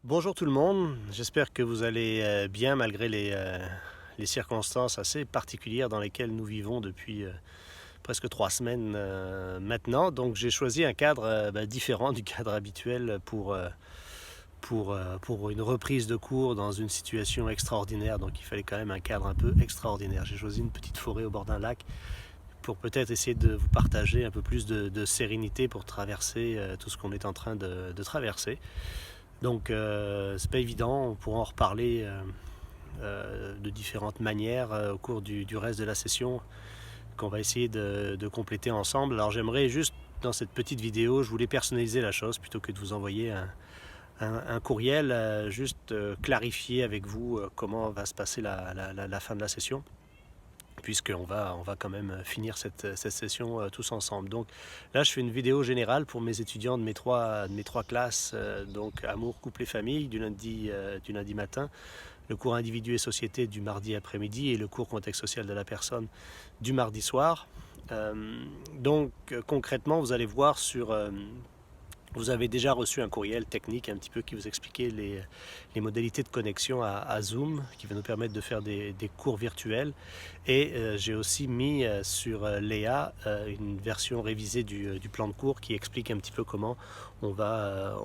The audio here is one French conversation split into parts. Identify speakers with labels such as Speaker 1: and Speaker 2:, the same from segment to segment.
Speaker 1: Bonjour tout le monde, j'espère que vous allez bien malgré les circonstances assez particulières dans lesquelles nous vivons depuis presque 3 semaines maintenant. Donc j'ai choisi un cadre différent du cadre habituel pour une reprise de cours dans une situation extraordinaire. Donc il fallait quand même un cadre un peu extraordinaire. J'ai choisi une petite forêt au bord d'un lac pour peut-être essayer de vous partager un peu plus de sérénité pour traverser tout ce qu'on est en train de traverser. Donc c'est pas évident, on pourra en reparler de différentes manières au cours du reste de la session qu'on va essayer de compléter ensemble. Alors j'aimerais juste dans cette petite vidéo, je voulais personnaliser la chose plutôt que de vous envoyer un courriel, juste clarifier avec vous comment va se passer la fin de la session, puisqu'on va quand même finir cette session tous ensemble. Donc là, je fais une vidéo générale pour mes étudiants de mes trois classes, donc Amour, Couple et Famille, du lundi matin, le cours Individu et Société du mardi après-midi et le cours Contexte social de la personne du mardi soir. Donc concrètement, vous allez voir vous avez déjà reçu un courriel technique un petit peu qui vous expliquait les modalités de connexion à Zoom qui va nous permettre de faire des cours virtuels. Et j'ai aussi mis sur Léa une version révisée du plan de cours qui explique un petit peu comment on va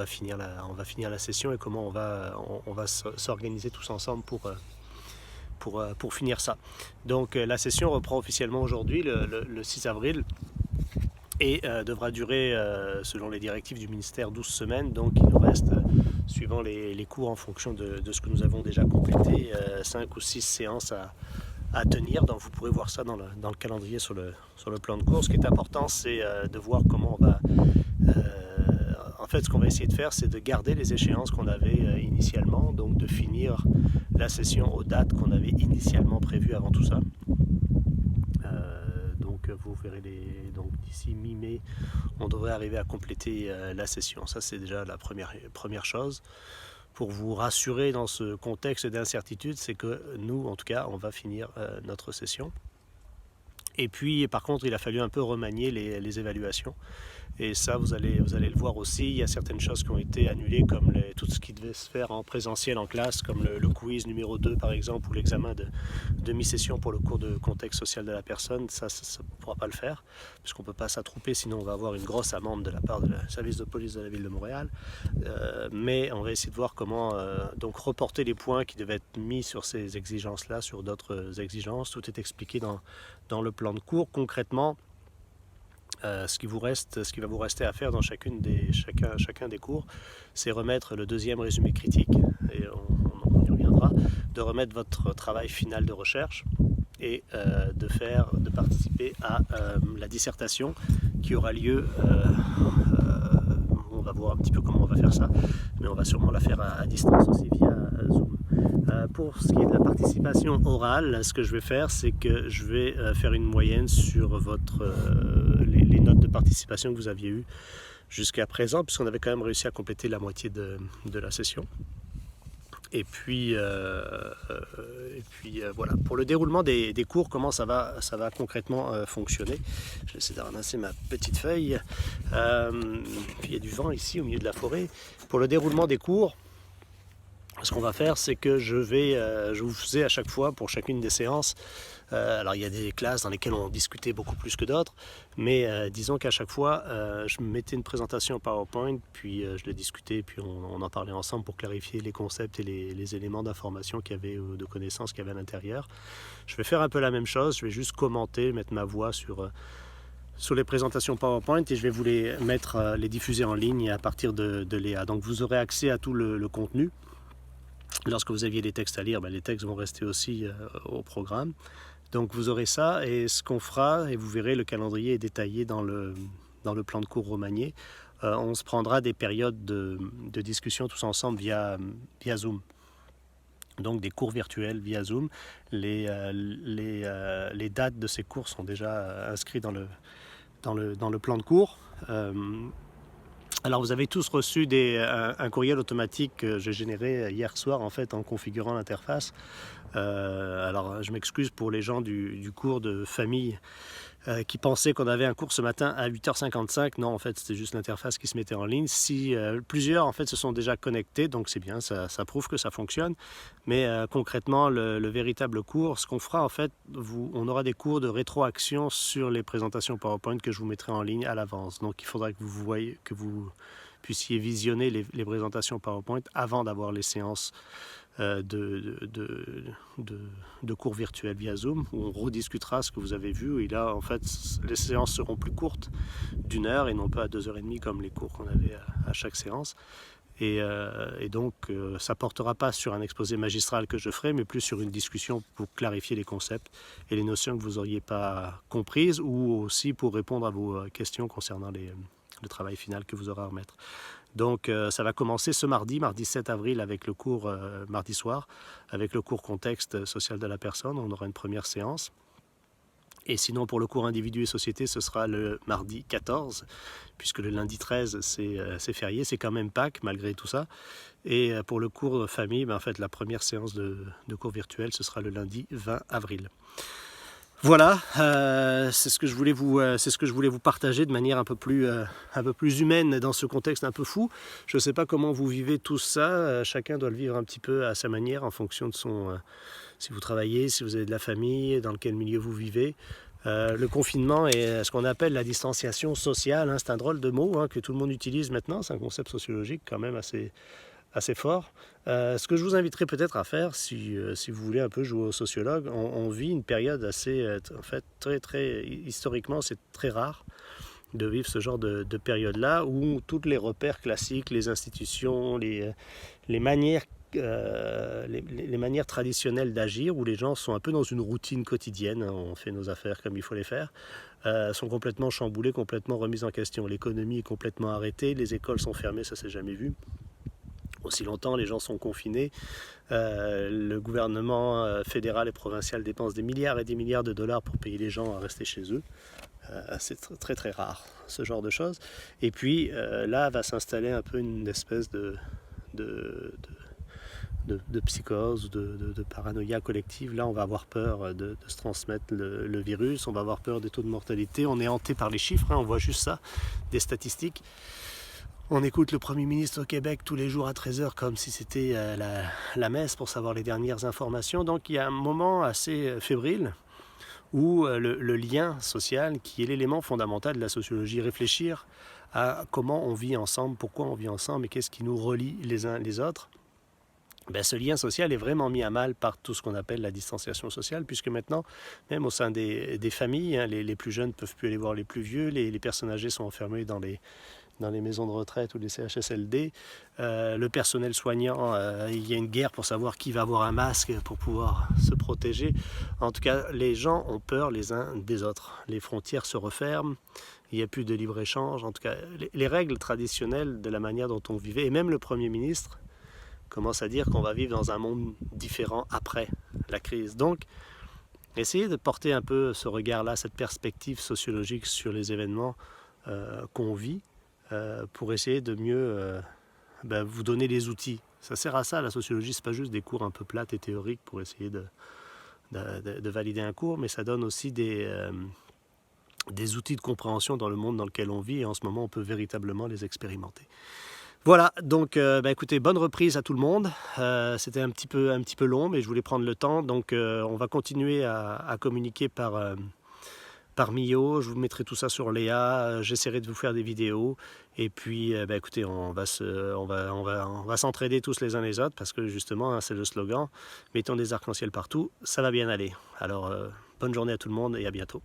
Speaker 1: finir la session et comment on va s'organiser tous ensemble pour finir ça. Donc la session reprend officiellement aujourd'hui, le 6 avril et devra durer, selon les directives du ministère, 12 semaines. Donc il nous reste, suivant les cours en fonction de ce que nous avons déjà complété, 5 ou 6 séances à tenir. Donc vous pourrez voir ça dans le calendrier sur le plan de cours. Ce qui est important, c'est de voir comment on va... en fait, ce qu'on va essayer de faire, c'est de garder les échéances qu'on avait initialement, donc de finir la session aux dates qu'on avait initialement prévues avant tout ça. Donc vous verrez donc d'ici mi-mai, on devrait arriver à compléter la session. Ça, c'est déjà la première chose. Pour vous rassurer dans ce contexte d'incertitude, c'est que nous, en tout cas, on va finir notre session. Et puis, par contre, il a fallu un peu remanier les évaluations. Et ça, vous allez le voir aussi. Il y a certaines choses qui ont été annulées, comme tout ce qui devait se faire en présentiel en classe, comme le quiz numéro 2, par exemple, ou l'examen de mi-session pour le cours de contexte social de la personne. Ça ne pourra pas le faire, puisqu'on ne peut pas s'attrouper, sinon on va avoir une grosse amende de la part du service de police de la ville de Montréal. Mais on va essayer de voir comment donc reporter les points qui devaient être mis sur ces exigences-là, sur d'autres exigences. Tout est expliqué dans le plan de cours. Concrètement, ce qui va vous rester à faire dans chacun des cours, c'est remettre le deuxième résumé critique, et on y reviendra, de remettre votre travail final de recherche et de participer à la dissertation qui aura lieu. On va voir un petit peu comment on va faire ça, mais on va sûrement la faire à distance aussi via Zoom. Pour ce qui est de la participation orale, ce que je vais faire, c'est que je vais faire une moyenne sur les notes de participation que vous aviez eues jusqu'à présent, puisqu'on avait quand même réussi à compléter la moitié de la session. Et puis voilà. Pour le déroulement des cours, comment ça va concrètement fonctionner. Je vais essayer de ramasser ma petite feuille. Puis il y a du vent ici au milieu de la forêt. Pour le déroulement des cours, ce qu'on va faire, c'est que je vous faisais à chaque fois, pour chacune des séances, alors il y a des classes dans lesquelles on discutait beaucoup plus que d'autres, mais disons qu'à chaque fois, je mettais une présentation PowerPoint, puis je la discutais, puis on en parlait ensemble pour clarifier les concepts et les éléments d'information qu'il y avait, de connaissances qu'il y avait à l'intérieur. Je vais faire un peu la même chose, je vais juste commenter, mettre ma voix sur les présentations PowerPoint et je vais vous les diffuser en ligne à partir de Léa. Donc vous aurez accès à tout le contenu. Lorsque vous aviez des textes à lire, les textes vont rester aussi au programme. Donc vous aurez ça, et ce qu'on fera, et vous verrez, le calendrier est détaillé dans le plan de cours remanié. On se prendra des périodes de discussion tous ensemble via Zoom. Donc des cours virtuels via Zoom. Les dates de ces cours sont déjà inscrites dans le plan de cours. Alors vous avez tous reçu un courriel automatique que j'ai généré hier soir en fait en configurant l'interface. Alors je m'excuse pour les gens du cours de famille qui pensaient qu'on avait un cours ce matin à 8h55. Non, en fait, c'était juste l'interface qui se mettait en ligne. Si plusieurs, en fait, se sont déjà connectés, donc c'est bien, ça prouve que ça fonctionne. Mais concrètement, le véritable cours, ce qu'on fera, en fait, on aura des cours de rétroaction sur les présentations PowerPoint que je vous mettrai en ligne à l'avance. Donc, il faudra que vous puissiez visionner les présentations PowerPoint avant d'avoir les séances de cours virtuels via Zoom, où on rediscutera ce que vous avez vu. Et là, en fait, les séances seront plus courtes, d'1 heure et non pas à 2h30 comme les cours qu'on avait à chaque séance. Et donc, ça ne portera pas sur un exposé magistral que je ferai, mais plus sur une discussion pour clarifier les concepts et les notions que vous n'auriez pas comprises, ou aussi pour répondre à vos questions concernant le travail final que vous aurez à remettre. Donc ça va commencer ce mardi 7 avril, avec le cours, mardi soir, avec le cours contexte social de la personne. On aura une première séance. Et sinon, pour le cours individu et société, ce sera le mardi 14, puisque le lundi 13, c'est férié. C'est quand même Pâques, malgré tout ça. Et pour le cours famille, en fait, la première séance de cours virtuel, ce sera le lundi 20 avril. Voilà, c'est ce que je voulais vous partager de manière un peu plus humaine dans ce contexte un peu fou. Je ne sais pas comment vous vivez tout ça, chacun doit le vivre un petit peu à sa manière en fonction de si vous travaillez, si vous avez de la famille, dans quel milieu vous vivez. Le confinement est ce qu'on appelle la distanciation sociale, c'est un drôle de mot que tout le monde utilise maintenant, c'est un concept sociologique quand même assez fort. Ce que je vous inviterai peut-être à faire, si vous voulez un peu jouer au sociologue, on vit une période assez, en fait, très historiquement, c'est très rare de vivre ce genre de période-là, où tous les repères classiques, les institutions, les manières traditionnelles d'agir, où les gens sont un peu dans une routine quotidienne, on fait nos affaires comme il faut les faire, sont complètement chamboulées, complètement remises en question. L'économie est complètement arrêtée, les écoles sont fermées, ça s'est jamais vu aussi longtemps, les gens sont confinés, le gouvernement fédéral et provincial dépense des milliards et des milliards de dollars pour payer les gens à rester chez eux. C'est très rare, ce genre de choses. Et puis là va s'installer un peu une espèce de psychose, de paranoïa collective. Là, on va avoir peur de se transmettre le virus, on va avoir peur des taux de mortalité. On est hanté par les chiffres, on voit juste ça, des statistiques. On écoute le Premier ministre au Québec tous les jours à 13h comme si c'était la messe pour savoir les dernières informations. Donc il y a un moment assez fébrile où le lien social, qui est l'élément fondamental de la sociologie, réfléchir à comment on vit ensemble, pourquoi on vit ensemble et qu'est-ce qui nous relie les uns les autres. Ce lien social est vraiment mis à mal par tout ce qu'on appelle la distanciation sociale, puisque maintenant, même au sein des familles, les plus jeunes ne peuvent plus aller voir les plus vieux, les personnes âgées sont enfermées dans les maisons de retraite ou les CHSLD. Le personnel soignant, il y a une guerre pour savoir qui va avoir un masque pour pouvoir se protéger. En tout cas, les gens ont peur les uns des autres. Les frontières se referment, il n'y a plus de libre-échange. En tout cas, les règles traditionnelles de la manière dont on vivait, et même le Premier ministre commence à dire qu'on va vivre dans un monde différent après la crise. Donc, essayez de porter un peu ce regard-là, cette perspective sociologique sur les événements qu'on vit, pour essayer de mieux vous donner les outils. Ça sert à ça, la sociologie, c'est pas juste des cours un peu plates et théoriques pour essayer de valider un cours, mais ça donne aussi des outils de compréhension dans le monde dans lequel on vit, et en ce moment on peut véritablement les expérimenter. Voilà, donc écoutez, bonne reprise à tout le monde. C'était un petit peu long, mais je voulais prendre le temps. Donc on va continuer à communiquer par Mio. Je vous mettrai tout ça sur Léa. J'essaierai de vous faire des vidéos. Et puis, écoutez, on va s'entraider tous les uns les autres, parce que justement, c'est le slogan. Mettons des arcs-en-ciel partout, ça va bien aller. Alors, bonne journée à tout le monde et à bientôt.